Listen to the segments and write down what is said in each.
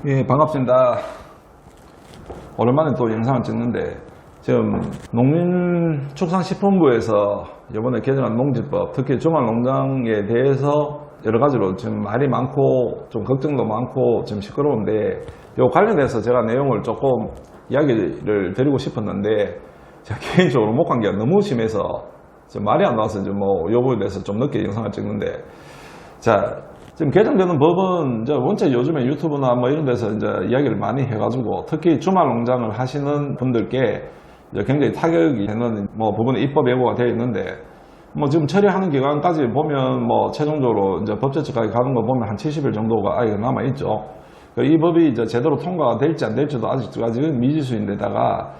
예, 반갑습니다. 오랜만에 또 영상을 찍는데 지금 농림축산식품부에서 이번에 개정한 농지법, 특히 주말농장에 대해서 여러 가지로 지금 말이 많고 좀 걱정도 많고 좀 시끄러운데 이 관련해서 제가 내용을 조금 이야기를 드리고 싶었는데 제가 개인적으로 목감기가 너무 심해서 지금 말이 안 나와서 이제 뭐 이 부분에 대해서 좀 늦게 영상을 찍는데, 자, 지금 개정되는 법은 이제 원체 요즘에 유튜브나 뭐 이런 데서 이제 이야기를 많이 해가지고 특히 주말 농장을 하시는 분들께 이제 굉장히 타격이 되는 뭐 부분에 입법 예고가 되어 있는데, 뭐 지금 처리하는 기간까지 보면 뭐 최종적으로 이제 법제처까지 가는 거 보면 한 70일 정도가 아직 남아 있죠. 이 법이 이제 제대로 통과가 될지 안 될지도 아직은 미지수인데다가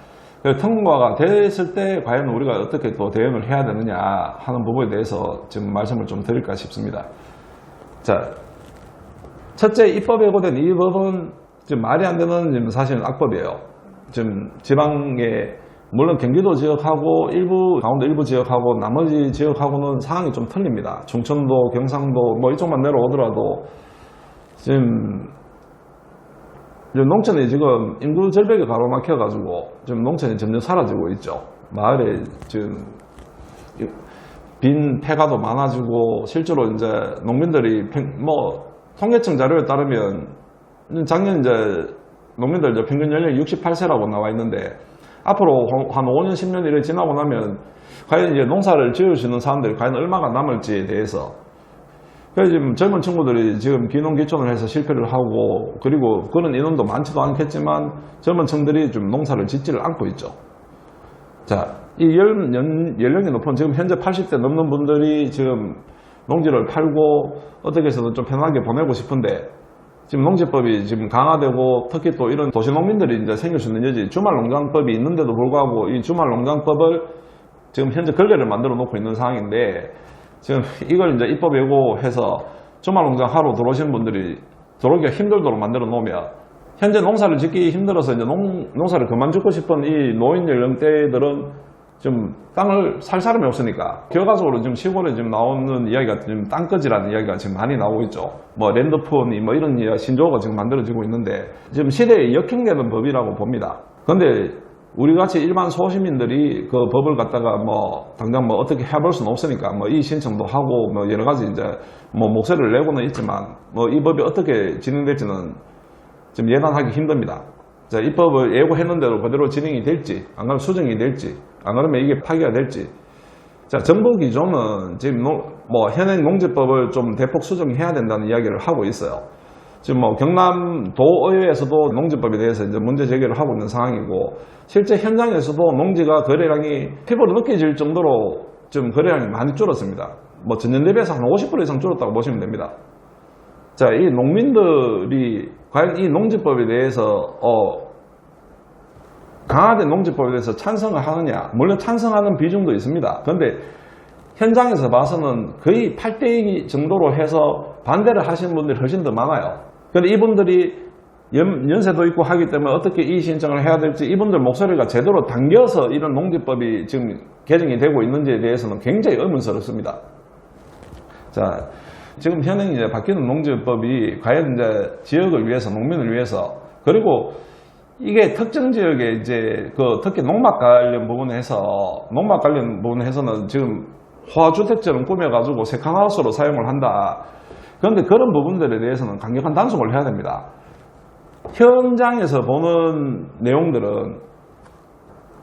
통과가 됐을 때 과연 우리가 어떻게 또 대응을 해야 되느냐 하는 부분에 대해서 지금 말씀을 좀 드릴까 싶습니다. 자, 첫째, 입법 예고된 이 법은 지금 말이 안 되는 지금 사실은 악법이에요. 지금 지방에 물론 경기도 지역하고 강원도 일부 지역하고 나머지 지역하고는 상황이 좀 틀립니다. 충청도, 경상도 뭐 이쪽만 내려오더라도 지금 농촌이 지금 인구 절벽에 가로막혀가지고 지금 농촌이 점점 사라지고 있죠. 마을에 지금 빈 폐가도 많아지고 실제로 이제 농민들이 뭐 통계청 자료에 따르면 작년 이제 농민들 이제 평균 연령이 68세라고 나와 있는데 앞으로 한 5년 10년 이렇게 지나고 나면 과연 이제 농사를 지을 수 있는 사람들이 과연 얼마가 남을지에 대해서, 그래서 지금 젊은 친구들이 지금 귀농귀촌을 해서 실패를 하고, 그리고 그런 인원도 많지도 않겠지만 젊은 층들이 좀 농사를 짓지를 않고 있죠. 자, 이 연령이 높은 지금 현재 80대 넘는 분들이 지금 농지를 팔고 어떻게 해서든 좀 편하게 보내고 싶은데, 지금 농지법이 지금 강화되고 특히 또 이런 도시농민들이 이제 생길 수 있는 여지, 주말농장법이 있는데도 불구하고 이 주말농장법을 지금 현재 걸레를 만들어 놓고 있는 상황인데, 지금 이걸 이제 입법 예고해서 주말농장 하러 들어오신 분들이 들어오기가 힘들도록 만들어 놓으면 현재 농사를 짓기 힘들어서 이제 농사를 그만 짓고 싶은 이 노인 연령대들은 지금 땅을 살 사람이 없으니까 결과적으로 지금 시골에 지금 나오는 이야기가 지금 땅꺼지라는 이야기가 지금 많이 나오고 있죠. 뭐 랜드폰이 뭐 이런 이야기, 신조어가 지금 만들어지고 있는데 지금 시대에 역행되는 법이라고 봅니다. 근데 우리 같이 일반 소시민들이 그 법을 갖다가 뭐 당장 뭐 어떻게 해볼 수는 없으니까 뭐 이 신청도 하고 뭐 여러 가지 이제 뭐 목소리를 내고는 있지만 뭐 이 법이 어떻게 진행될지는 지금 예단하기 힘듭니다. 자, 입법을 예고했는데도 그대로 진행이 될지, 안 그러면 수정이 될지, 안 그러면 이게 파기가 될지. 자, 정부 기조는 지금 뭐 현행 농지법을 좀 대폭 수정해야 된다는 이야기를 하고 있어요. 지금 뭐 경남도의회에서도 농지법에 대해서 이제 문제 제기를 하고 있는 상황이고, 실제 현장에서도 농지가 거래량이 피부로 느껴질 정도로 지금 거래량이 많이 줄었습니다. 뭐 전년 대비해서 한 50% 이상 줄었다고 보시면 됩니다. 자, 이 농민들이 과연 이 농지법에 대해서 강화된 농지법에 대해서 찬성을 하느냐, 물론 찬성하는 비중도 있습니다. 그런데 현장에서 봐서는 거의 8대2 정도로 해서 반대를 하시는 분들이 훨씬 더 많아요. 그런데 이분들이 연세도 있고 하기 때문에 어떻게 이 신청을 해야 될지 이분들 목소리가 제대로 당겨서 이런 농지법이 지금 개정이 되고 있는지에 대해서는 굉장히 의문스럽습니다. 자, 지금 현행 이제 바뀌는 농지법이 과연 이제 지역을 위해서, 농민을 위해서, 그리고 이게 특정 지역에 이제 특히 농막 관련 부분에서는 지금 호화주택처럼 꾸며가지고 세컨하우스로 사용을 한다. 그런데 그런 부분들에 대해서는 강력한 단속을 해야 됩니다. 현장에서 보는 내용들은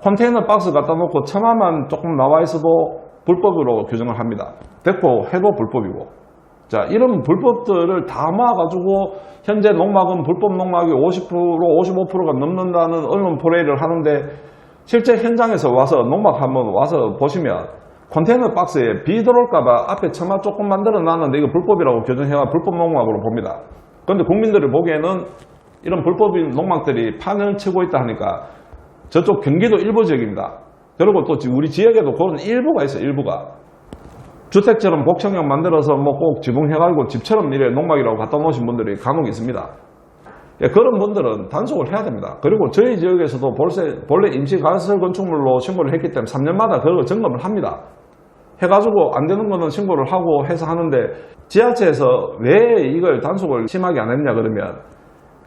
컨테이너 박스 갖다 놓고 처마만 조금 나와 있어도 불법으로 규정을 합니다. 대포 해도 불법이고. 자, 이런 불법들을 다 모아가지고 현재 농막은 불법 농막이 50%, 55%가 넘는다는 언론 포레이를 하는데, 실제 현장에서 와서 농막 한번 와서 보시면 컨테이너 박스에 비 들어올까봐 앞에 처마 조금 만들어 놨는데 이거 불법이라고 규정해와 불법 농막으로 봅니다. 그런데 국민들이 보기에는 이런 불법인 농막들이 판을 치고 있다 하니까 저쪽 경기도 일부 지역입니다. 그리고 또 우리 지역에도 그런 일부가 있어요. 일부가 주택처럼 복층형 만들어서 뭐 꼭 지붕해가지고 집처럼 이래 농막이라고 갖다 놓으신 분들이 간혹 있습니다. 예, 그런 분들은 단속을 해야 됩니다. 그리고 저희 지역에서도 본래 임시가설 건축물로 신고를 했기 때문에 3년마다 그걸 점검을 합니다. 해가지고 안 되는 거는 신고를 하고 해서 하는데, 지자체에서 왜 이걸 단속을 심하게 안 했냐 그러면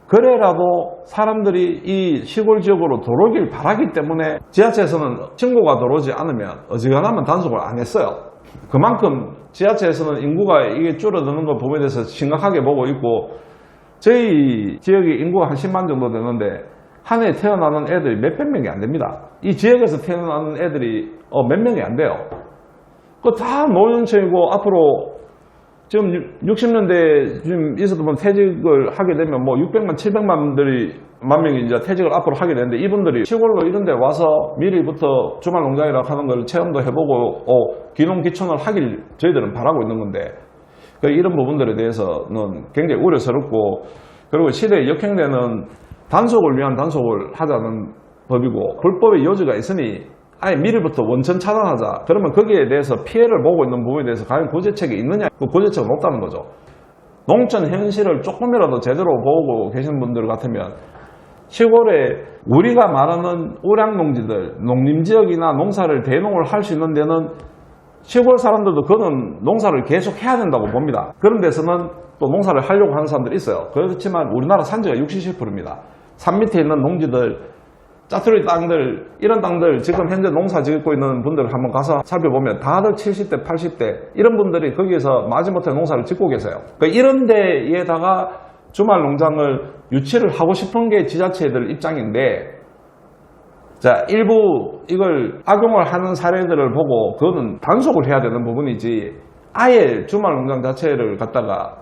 그래라도 사람들이 이 시골 지역으로 들어오길 바라기 때문에 지자체에서는 신고가 들어오지 않으면 어지간하면 단속을 안 했어요. 그만큼 지자체에서는 인구가 이게 줄어드는 것 부분에 대해서 심각하게 보고 있고, 저희 지역의 인구가 한 10만 정도 되는데 한 해 태어나는 애들이 몇백 명이 안 됩니다. 이 지역에서 태어나는 애들이 몇 명이 안 돼요. 그 다 노년층이고, 앞으로 지금 60년대 지금 있어도 보면 퇴직을 하게 되면 뭐 600만, 700만 명이 이제 퇴직을 앞으로 하게 되는데, 이분들이 시골로 이런 데 와서 미리부터 주말 농장이라고 하는 걸 체험도 해보고, 귀농귀촌을 하길 저희들은 바라고 있는 건데, 이런 부분들에 대해서는 굉장히 우려스럽고, 그리고 시대에 역행되는 단속을 위한 단속을 하자는 법이고, 불법의 여지가 있으니 아예 미리부터 원천 차단하자. 그러면 거기에 대해서 피해를 보고 있는 부분에 대해서 과연 구제책이 있느냐? 그 구제책은 없다는 거죠. 농촌 현실을 조금이라도 제대로 보고 계신 분들 같으면, 시골에 우리가 말하는 우량농지들, 농림지역이나 농사를 대농을 할 수 있는 데는 시골 사람들도 그는 농사를 계속 해야 된다고 봅니다. 그런 데서는 또 농사를 하려고 하는 사람들이 있어요. 그렇지만 우리나라 산지가 60~70%입니다. 산 밑에 있는 농지들, 짜투리 땅들, 이런 땅들 지금 현재 농사 짓고 있는 분들 한번 가서 살펴보면 다들 70대, 80대 이런 분들이 거기에서 마지못해 농사를 짓고 계세요. 그러니까 이런 데에다가 주말 농장을 유치를 하고 싶은 게 지자체들 입장인데, 자, 일부 이걸 악용을 하는 사례들을 보고 그거는 단속을 해야 되는 부분이지, 아예 주말 농장 자체를 갖다가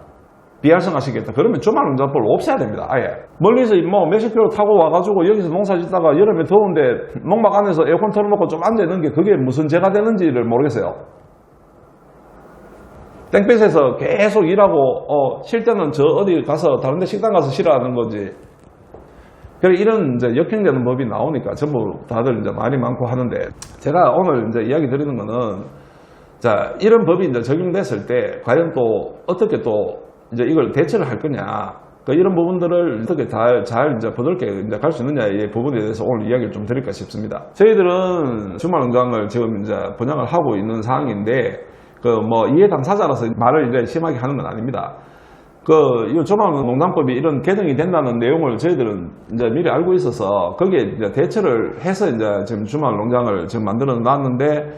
비활성화시키겠다 그러면 주말 농장법을 없애야 됩니다. 아예 멀리서 뭐 몇십 킬로 타고 와가지고 여기서 농사 짓다가 여름에 더운데 농막 안에서 에어컨 틀어놓고 좀 앉아있는 게 그게 무슨 죄가 되는지를 모르겠어요. 땡볕에서 계속 일하고 쉴 때는 저 어디 가서 다른 데 식당 가서 쉬라는 거지. 그래, 이런 이제 역행되는 법이 나오니까 전부 다들 이제 말이 많고 하는데, 제가 오늘 이제 이야기 드리는 거는, 자, 이런 법이 이제 적용됐을 때 과연 또 어떻게 또 이제 이걸 대처를 할 거냐, 이런 부분들을 어떻게 잘 이제 부드럽게 이제 갈 수 있느냐의 부분에 대해서 오늘 이야기를 좀 드릴까 싶습니다. 저희들은 주말 농장을 지금 이제 분양을 하고 있는 상황인데, 뭐 이해 당사자라서 말을 이제 심하게 하는 건 아닙니다. 이 주말 농장법이 이런 개정이 된다는 내용을 저희들은 이제 미리 알고 있어서 거기에 이제 대처를 해서 이제 지금 주말 농장을 지금 만들어 놨는데,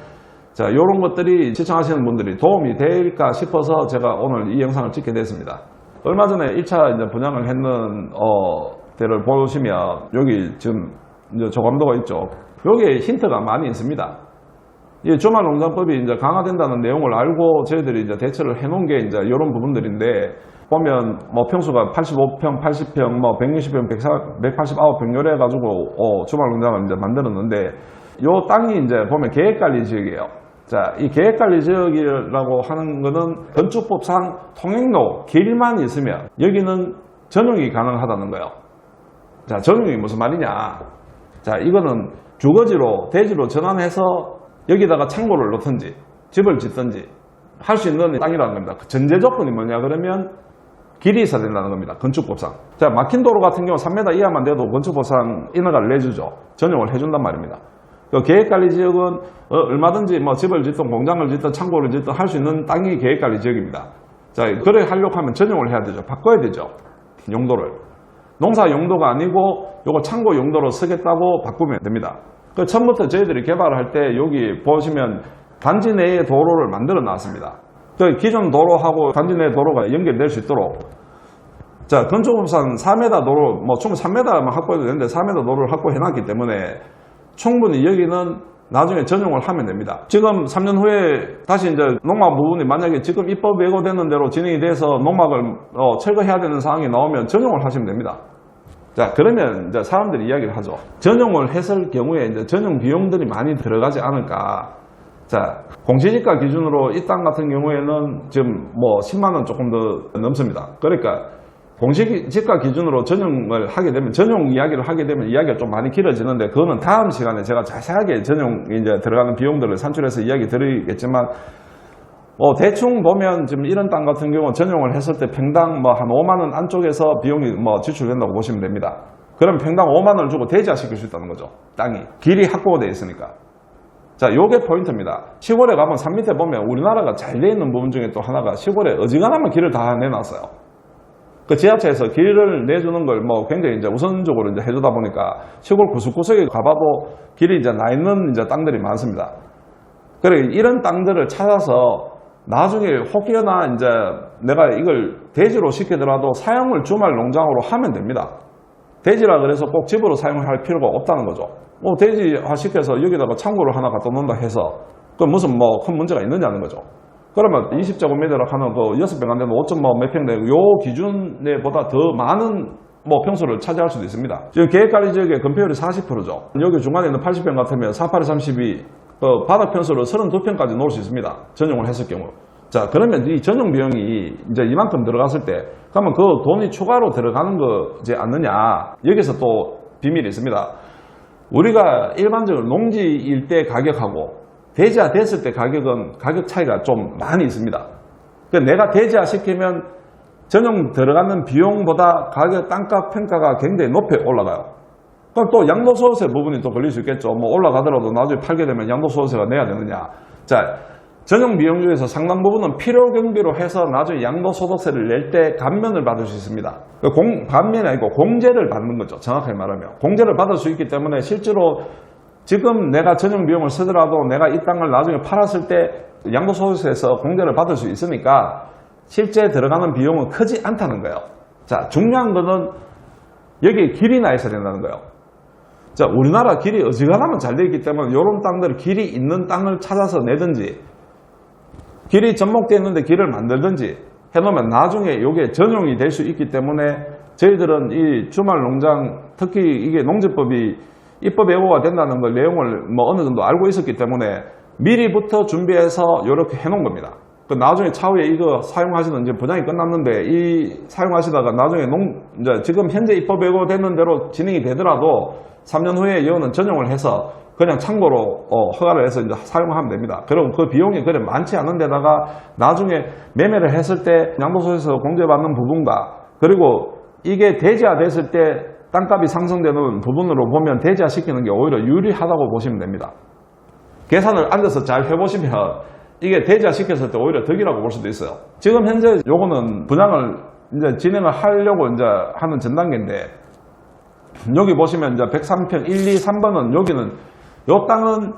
자, 요런 것들이 시청하시는 분들이 도움이 될까 싶어서 제가 오늘 이 영상을 찍게 됐습니다. 얼마 전에 1차 이제 분양을 했는, 데를 보시면 여기 지금 이제 조감도가 있죠. 여기에 힌트가 많이 있습니다. 이 주말 농장법이 이제 강화된다는 내용을 알고 저희들이 이제 대처를 해놓은 게 이제 이런 부분들인데, 보면 뭐 평수가 85평, 80평, 뭐 160평, 189평 요래 해가지고 주말 농장을 이제 만들었는데, 요 땅이 이제 보면 계획관리 지역이에요. 자, 이 계획관리 지역이라고 하는 거는 건축법상 통행로, 길만 있으면 여기는 전용이 가능하다는 거예요. 자, 전용이 무슨 말이냐? 자, 이거는 주거지로, 대지로 전환해서 여기다가 창고를 놓든지 집을 짓든지 할 수 있는 땅이라는 겁니다. 전제 조건이 뭐냐 그러면 길이 있어야 된다는 겁니다. 건축법상. 자, 막힌 도로 같은 경우 3m 이하만 돼도 건축법상 인허가를 내주죠. 전용을 해준단 말입니다. 계획관리 지역은 얼마든지 뭐 집을 짓든 공장을 짓든 창고를 짓든 할 수 있는 땅이 계획관리 지역입니다. 자, 그래 하려고 하면 전용을 해야 되죠. 바꿔야 되죠. 용도를. 농사 용도가 아니고 요거 창고 용도로 쓰겠다고 바꾸면 됩니다. 처음부터 저희들이 개발을 할 때 여기 보시면 단지 내에 도로를 만들어 놨습니다. 기존 도로하고 단지 내 도로가 연결될 수 있도록. 자, 건축법상 4m 도로, 뭐 충분히 3m만 확보해도 되는데 4m 도로를 확보해 놨기 때문에 충분히 여기는 나중에 전용을 하면 됩니다. 지금 3년 후에 다시 이제 농막 부분이 만약에 지금 입법 예고되는 대로 진행이 돼서 농막을 철거해야 되는 상황이 나오면 전용을 하시면 됩니다. 자, 그러면 이제 사람들이 이야기를 하죠. 전용을 했을 경우에 이제 전용 비용들이 많이 들어가지 않을까. 자, 공시지가 기준으로 이 땅 같은 경우에는 지금 뭐 10만원 조금 더 넘습니다. 그러니까 공시지가 기준으로 전용을 하게 되면, 전용 이야기를 하게 되면 이야기가 좀 많이 길어지는데, 그거는 다음 시간에 제가 자세하게 전용 이제 들어가는 비용들을 산출해서 이야기 드리겠지만, 대충 보면 지금 이런 땅 같은 경우 전용을 했을 때 평당 뭐 한 5만원 안쪽에서 비용이 뭐 지출된다고 보시면 됩니다. 그럼 평당 5만원을 주고 대지화시킬 수 있다는 거죠. 땅이. 길이 확보가 되어 있으니까. 자, 요게 포인트입니다. 시골에 가면 산 밑에 보면 우리나라가 잘 되어 있는 부분 중에 또 하나가 시골에 어지간하면 길을 다 내놨어요. 그 지하철에서 길을 내주는 걸 뭐 굉장히 이제 우선적으로 이제 해주다 보니까 시골 구석구석에 가봐도 길이 이제 나 있는 이제 땅들이 많습니다. 그래 이런 땅들을 찾아서 나중에 혹여나 이제 내가 이걸 대지로 시키더라도 사용을 주말 농장으로 하면 됩니다. 대지라 그래서 꼭 집으로 사용할 필요가 없다는 거죠. 뭐 대지화 시켜서 여기다가 창고를 하나 갖다 놓는다 해서 그 무슨 뭐 큰 문제가 있느냐는 거죠. 그러면 20제곱미터라 하는 그 6평 안 되는 5점 뭐 몇 평 되고 요 기준에보다 더 많은 뭐 평수를 차지할 수도 있습니다. 지금 계획관리 지역의 건폐율이 40%죠. 여기 중간에 있는 80평 같으면 48에 32, 바닥 평수를 32평까지 놓을 수 있습니다. 전용을 했을 경우. 자, 그러면 이 전용 비용이 이제 이만큼 들어갔을 때, 그러면 그 돈이 추가로 들어가는 거지 않느냐. 여기서 또 비밀이 있습니다. 우리가 일반적으로 농지일 때 가격하고 대지화 됐을 때 가격은 가격 차이가 좀 많이 있습니다. 그러니까 내가 대지화 시키면 전용 들어가는 비용보다 가격 땅값 평가가 굉장히 높이 올라가요. 그럼 또 양도소득세 부분이 또 걸릴 수 있겠죠. 뭐 올라가더라도 나중에 팔게 되면 양도소득세가 내야 되느냐. 자, 전용 비용 중에서 상당 부분은 필요 경비로 해서 나중에 양도소득세를 낼 때 감면을 받을 수 있습니다. 감면이 아니고 공제를 받는 거죠. 정확하게 말하면. 공제를 받을 수 있기 때문에 실제로 지금 내가 전용 비용을 쓰더라도 내가 이 땅을 나중에 팔았을 때 양도소득세에서 공제를 받을 수 있으니까 실제 들어가는 비용은 크지 않다는 거예요. 자, 중요한 거는 여기에 길이 나 있어야 된다는 거예요. 자, 우리나라 길이 어지간하면 잘 되어 있기 때문에 이런 땅들 길이 있는 땅을 찾아서 내든지 길이 접목되어 있는데 길을 만들든지 해놓으면 나중에 이게 전용이 될 수 있기 때문에 저희들은 이 주말 농장 특히 이게 농지법이 입법 예고가 된다는 걸 내용을 뭐 어느 정도 알고 있었기 때문에 미리부터 준비해서 이렇게 해놓은 겁니다. 그 나중에 차후에 이거 사용하시는 이제 분양이 끝났는데 이 사용하시다가 나중에 이제 지금 현재 입법 예고되는 대로 진행이 되더라도 3년 후에 이거는 전용을 해서 그냥 참고로 허가를 해서 이제 사용하면 됩니다. 그럼 그 비용이 그래 많지 않은 데다가 나중에 매매를 했을 때 양도소득세에서 공제받는 부분과 그리고 이게 대지화 됐을 때 땅값이 상승되는 부분으로 보면 대지화 시키는 게 오히려 유리하다고 보시면 됩니다. 계산을 앉아서 잘 해보시면 이게 대지화 시켰을 때 오히려 덕이라고 볼 수도 있어요. 지금 현재 요거는 분양을 이제 진행을 하려고 이제 하는 전 단계인데 여기 보시면 이제 103평 1, 2, 3번은 여기는 요 땅은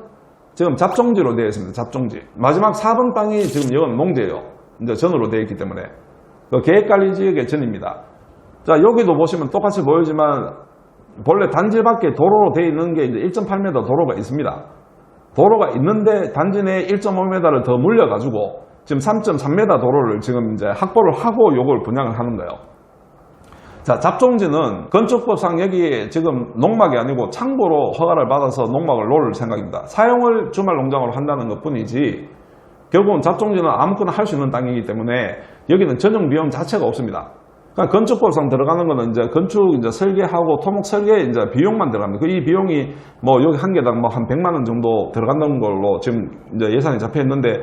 지금 잡종지로 되어 있습니다. 잡종지. 마지막 4번 땅이 지금 이건 농지예요. 이제 전으로 되어 있기 때문에 계획관리 지역의 전입니다. 자, 여기도 보시면 똑같이 보이지만 본래 단지 밖에 도로로 되어 있는 게 이제 1.8m 도로가 있습니다. 도로가 있는데 단지 내에 1.5m를 더 물려가지고 지금 3.3m 도로를 지금 이제 확보를 하고 요걸 분양을 하는 거예요. 자, 잡종지는 건축법상 여기 지금 농막이 아니고 창고로 허가를 받아서 농막을 놓을 생각입니다. 사용을 주말 농장으로 한다는 것 뿐이지 결국은 잡종지는 아무거나 할 수 있는 땅이기 때문에 여기는 전용 비용 자체가 없습니다. 그러니까 건축법상 들어가는 거는 이제 건축 이제 설계하고 토목 설계 이제 비용만 들어갑니다. 이 비용이 뭐 여기 한 개당 뭐 한 100만 원 정도 들어간다는 걸로 지금 이제 예산이 잡혀 있는데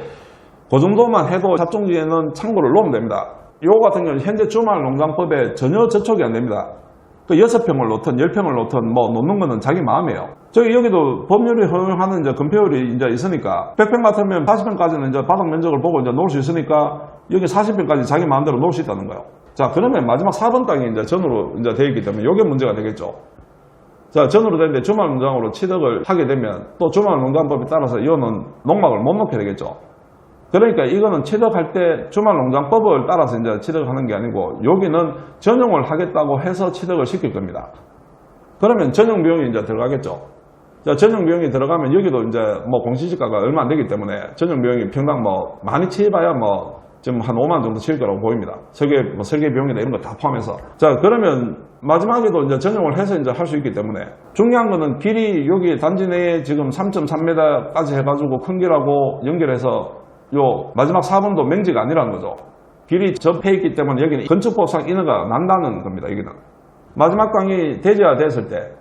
그 정도만 해도 잡종지에는 창고를 놓으면 됩니다. 요거 같은 경우는 현재 주말농장법에 전혀 저촉이 안 됩니다. 그 6평을 놓든 10평을 놓든 뭐 놓는 거는 자기 마음이에요. 저기 여기도 법률이 허용하는 이제 건폐율이 이제 있으니까 100평 같으면 40평까지는 이제 바닥 면적을 보고 이제 놓을 수 있으니까 여기 40평까지 자기 마음대로 놓을 수 있다는 거예요. 자, 그러면 마지막 4번 땅이 이제 전으로 이제 되어 있기 때문에 이게 문제가 되겠죠. 자, 전으로 되는데 주말농장으로 취득을 하게 되면 또 주말농장법에 따라서 이거는 농막을 못 놓게 되겠죠. 그러니까 이거는 취득할 때 주말농장법을 따라서 이제 취득을 하는 게 아니고 여기는 전용을 하겠다고 해서 취득을 시킬 겁니다. 그러면 전용 비용이 이제 들어가겠죠. 자, 전용 비용이 들어가면 여기도 이제 뭐 공시지가가 얼마 안 되기 때문에 전용 비용이 평당 뭐 많이 치봐야 뭐 지금 한 5만 원 정도 칠 거라고 보입니다. 설계 비용이나 이런 거 다 포함해서. 자, 그러면 마지막에도 이제 전용을 해서 이제 할 수 있기 때문에 중요한 거는 길이 여기 단지 내에 지금 3.3m까지 해가지고 큰 길하고 연결해서 요 마지막 4번도 맹지가 아니라는 거죠. 길이 접해 있기 때문에 여기는 건축법상 인허가 난다는 겁니다. 여기는 마지막 땅이 대지화 됐을 때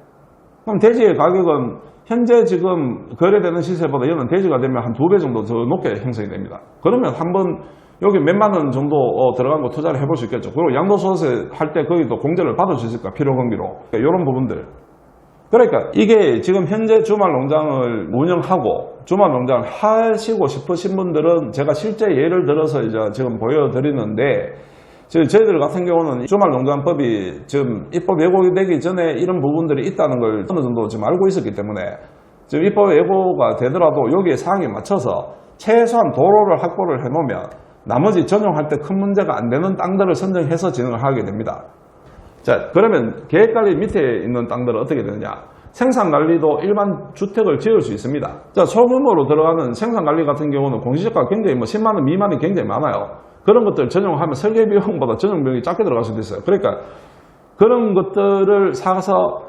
그럼 대지의 가격은 현재 지금 거래되는 시세보다 이거는 대지가 되면 한 2배 정도 더 높게 형성이 됩니다. 그러면 한번 여기 몇만 원 정도 들어간 거 투자를 해볼 수 있겠죠. 그리고 양도소득세 할 때 거기도 공제를 받을 수 있을까, 필요경비로. 이런 부분들. 그러니까 이게 지금 현재 주말 농장을 운영하고 주말 농장을 하시고 싶으신 분들은 제가 실제 예를 들어서 이제 지금 보여드리는데 지금 저희들 같은 경우는 주말농장법이 지금 입법 예고되기 전에 이런 부분들이 있다는 걸 어느 정도 지금 알고 있었기 때문에 지금 입법 예고가 되더라도 여기에 사항에 맞춰서 최소한 도로를 확보를 해놓으면 나머지 전용할 때 큰 문제가 안 되는 땅들을 선정해서 진행을 하게 됩니다. 자, 그러면 계획관리 밑에 있는 땅들은 어떻게 되느냐? 생산관리도 일반 주택을 지을 수 있습니다. 자, 소규모로 들어가는 생산관리 같은 경우는 공시지가가 굉장히 10만 원 미만이 굉장히 많아요. 그런 것들 전용하면 설계비용보다 전용비용이 작게 들어갈 수도 있어요. 그러니까 그런 것들을 사서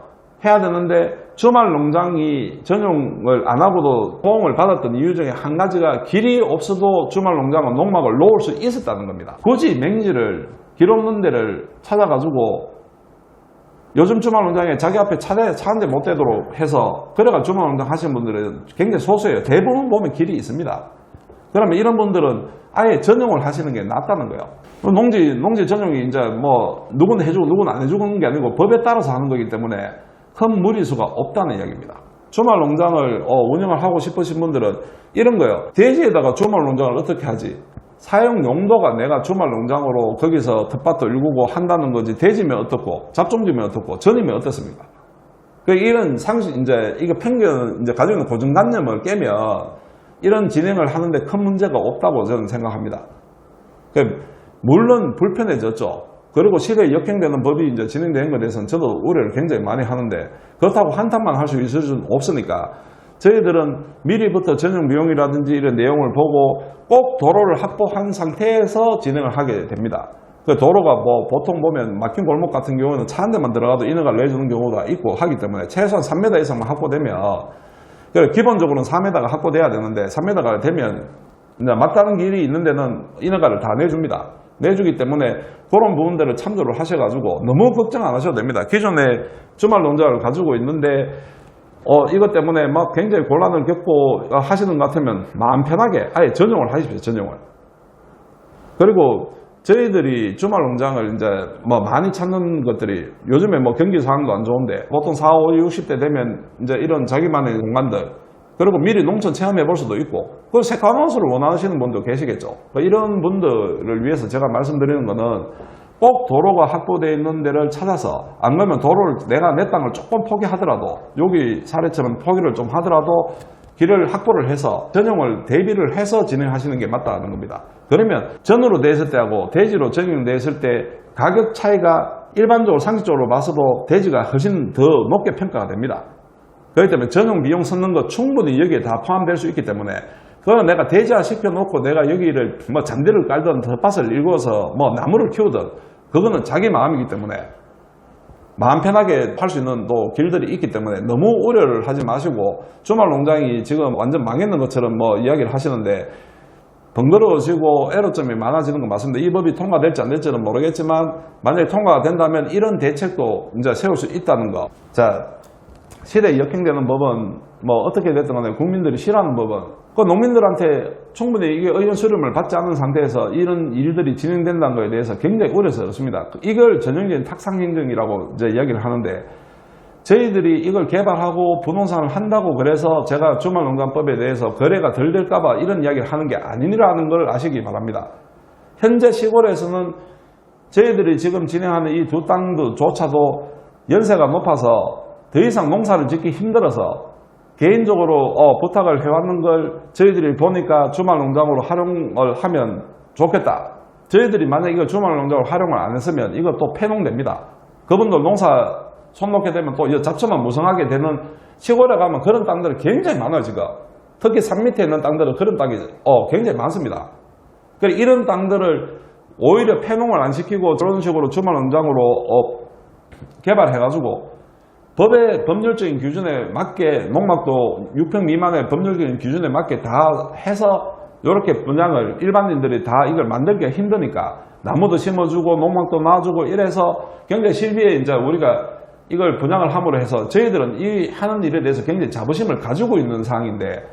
해야 되는데 주말 농장이 전용을 안 하고도 호응을 받았던 이유 중에 한 가지가 길이 없어도 주말 농장은 농막을 놓을 수 있었다는 겁니다. 굳이 맹지를 길 없는 데를 찾아가지고 요즘 주말 농장에 자기 앞에 차 한 대 못 대도록 해서 그래가 주말 농장 하시는 분들은 굉장히 소수예요. 대부분 보면 길이 있습니다. 그러면 이런 분들은 아예 전용을 하시는 게 낫다는 거예요. 농지 전용이 이제 누구는 해주고 누구는 안 해주는 게 아니고 법에 따라서 하는 거기 때문에 큰 무리수가 없다는 이야기입니다. 주말 농장을 운영을 하고 싶으신 분들은 이런 거예요. 대지에다가 주말 농장을 어떻게 하지? 사용 용도가 내가 주말 농장으로 거기서 텃밭도 일구고 한다는 거지 대지면 어떻고 잡종지면 어떻고 전이면 어떻습니까? 이런 상식 이거 편견 가지고 있는 고정관념을 깨면 이런 진행을 하는데 큰 문제가 없다고 저는 생각합니다. 물론 불편해졌죠. 그리고 시대에 역행되는 법이 이제 진행된 것에 대해서는 저도 우려를 굉장히 많이 하는데 그렇다고 한탄만 할 수 있을 수는 없으니까 저희들은 미리부터 전용 비용이라든지 이런 내용을 보고 꼭 도로를 확보한 상태에서 진행을 하게 됩니다. 그 도로가 보통 보면 막힌 골목 같은 경우는 차 한 대만 들어가도 인허가를 내주는 경우가 있고 하기 때문에 최소한 3m 이상만 확보되면 기본적으로는 4m가 확보돼야 되는데 3m가 되면 이제 맞다른 길이 있는 데는 인허가를 다 내줍니다. 내주기 때문에 그런 부분들을 참조를 하셔가지고 너무 걱정 안 하셔도 됩니다. 기존에 주말 농장을 가지고 있는데 이것 때문에 굉장히 곤란을 겪고 하시는 것 같으면 마음 편하게 아예 전용을 하십시오. 전용을. 그리고 저희들이 주말 농장을 이제 많이 찾는 것들이 요즘에 경기 상황도 안 좋은데 보통 40, 50, 60대 되면 이제 이런 자기만의 공간들 그리고 미리 농촌 체험해 볼 수도 있고 그리고 세컨하우스를 원하시는 분도 계시겠죠. 이런 분들을 위해서 제가 말씀드리는 거는 꼭 도로가 확보되어 있는 데를 찾아서 안 그러면 도로를 내가 내 땅을 조금 포기하더라도 여기 사례처럼 포기를 좀 하더라도 길을 확보를 해서 전용을 대비를 해서 진행하시는 게 맞다는 겁니다. 그러면 전으로 돼 있을 때하고 대지로 전용돼 있을 때 가격 차이가 일반적으로 상식적으로 봐서도 대지가 훨씬 더 높게 평가가 됩니다. 그렇기 때문에 전용 비용 쓰는 거 충분히 여기에 다 포함될 수 있기 때문에 그거는 내가 대지화 시켜놓고 내가 여기를 잔디를 깔든 텃밭을 일궈서 나무를 키우든 그거는 자기 마음이기 때문에 마음 편하게 할 수 있는 또 길들이 있기 때문에 너무 우려를 하지 마시고 주말 농장이 지금 완전 망했는 것처럼 이야기를 하시는데 번거로워지고 애로점이 많아지는 건 맞습니다. 이 법이 통과될지 안 될지는 모르겠지만 만약에 통과가 된다면 이런 대책도 이제 세울 수 있다는 거. 자, 시대에 역행되는 법은 어떻게 됐든 간에 국민들이 싫어하는 법은 그 농민들한테 충분히 이게 의견 수렴을 받지 않은 상태에서 이런 일들이 진행된다는 것에 대해서 굉장히 우려스럽습니다. 이걸 전형적인 탁상행정이라고 이제 이야기를 하는데 저희들이 이걸 개발하고 부동산을 한다고 그래서 제가 주말농장법에 대해서 거래가 덜 될까봐 이런 이야기를 하는 게 아니라는 걸 아시기 바랍니다. 현재 시골에서는 저희들이 지금 진행하는 이 두 땅조차도 연세가 높아서 더 이상 농사를 짓기 힘들어서 개인적으로 부탁을 해왔는 걸 저희들이 보니까 주말농장으로 활용을 하면 좋겠다. 저희들이 만약 이거 주말농장으로 활용을 안 했으면 이거 또 폐농됩니다. 그분들 농사 손 놓게 되면 또 잡초만 무성하게 되는 시골에 가면 그런 땅들이 굉장히 많아요. 지금 특히 산 밑에 있는 땅들은 그런 땅이 굉장히 많습니다. 그래서 이런 땅들을 오히려 폐농을 안 시키고 저런 식으로 주말농장으로 개발해가지고 법의 법률적인 기준에 맞게 농막도 6평 미만의 법률적인 기준에 맞게 다 해서 이렇게 분양을 일반인들이 다 이걸 만들기가 힘드니까 나무도 심어주고 농막도 놔주고 이래서 굉장히 실비에 이제 우리가 이걸 분양을 함으로 해서 저희들은 이 하는 일에 대해서 굉장히 자부심을 가지고 있는 상황인데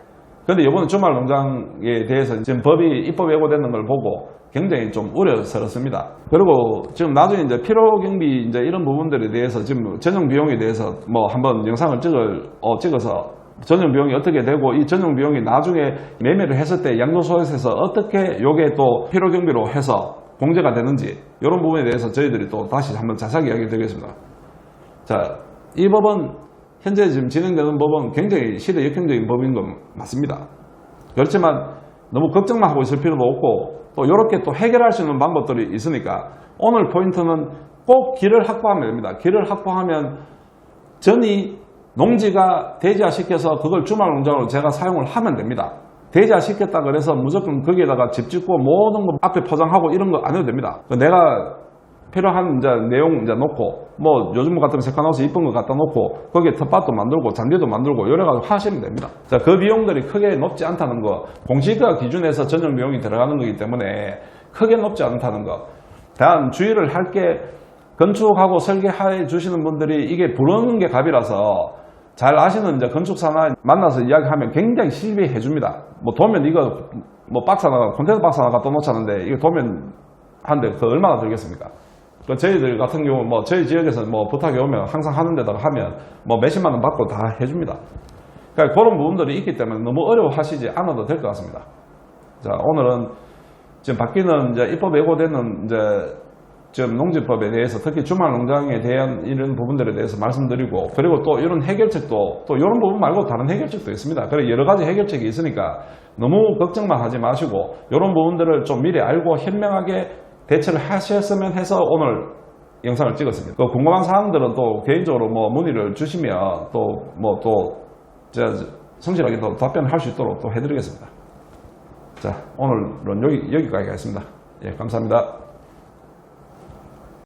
그런데 이번에 주말 농장에 대해서 지금 법이 입법 예고되는 걸 보고 굉장히 좀 우려스럽습니다. 그리고 지금 나중에 이제 필요 경비 이제 이런 부분들에 대해서 지금 전용 비용에 대해서 한번 영상을 찍어서 전용 비용이 어떻게 되고 이 전용 비용이 나중에 매매를 했을 때 양도소득세에서 어떻게 요게 또 필요 경비로 해서 공제가 되는지 이런 부분에 대해서 저희들이 또 다시 한번 자세하게 이야기 드리겠습니다. 자, 이 법은 현재 지금 진행되는 법은 굉장히 시대 역행적인 법인 건 맞습니다. 그렇지만 너무 걱정만 하고 있을 필요도 없고 또 이렇게 또 해결할 수 있는 방법들이 있으니까 오늘 포인트는 꼭 길을 확보하면 됩니다. 길을 확보하면 전이 농지가 대지화시켜서 그걸 주말농장으로 제가 사용을 하면 됩니다. 대지화시켰다 그래서 무조건 거기에다가 집 짓고 모든 거 앞에 포장하고 이런 거 안 해도 됩니다. 내가 필요한 이제 내용 이제 놓고 뭐 요즘 같은 세컨하우스 이쁜 거 갖다 놓고 거기에 텃밭도 만들고 잔디도 만들고 여러가지고 하시면 됩니다. 자, 그 비용들이 크게 높지 않다는 거, 공시가 기준에서 전용 비용이 들어가는 거기 때문에 크게 높지 않다는 거. 단 주의를 할 게 건축하고 설계해 주시는 분들이 이게 부르는 게 갑이라서 잘 아시는 이제 건축사나 만나서 이야기하면 굉장히 실비해 줍니다. 뭐 도면 이거 뭐 박스 하나, 콘텐츠 박스 하나 갖다 놓자는데 이거 도면 한데 그 얼마나 들겠습니까? 그 저희들 같은 경우 뭐 저희 지역에서 뭐 부탁이 오면 항상 하는 데다가 하면 뭐 몇십만 원 받고 다 해줍니다. 그러니까 그런 부분들이 있기 때문에 너무 어려워하시지 않아도 될 것 같습니다. 자, 오늘은 지금 바뀌는 이제 입법 예고되는 이제 지금 농지법에 대해서 특히 주말 농장에 대한 이런 부분들에 대해서 말씀드리고 그리고 또 이런 해결책도 또 이런 부분 말고 다른 해결책도 있습니다. 그래 여러 가지 해결책이 있으니까 너무 걱정만 하지 마시고 이런 부분들을 좀 미리 알고 현명하게 대처를 하셨으면 해서 오늘 영상을 찍었습니다. 그 궁금한 사항들은 또 개인적으로 뭐 문의를 주시면 또 뭐 또 제가 성실하게 또 답변할 수 있도록 또 해드리겠습니다. 자, 오늘은 여기까지 하겠습니다. 예, 감사합니다.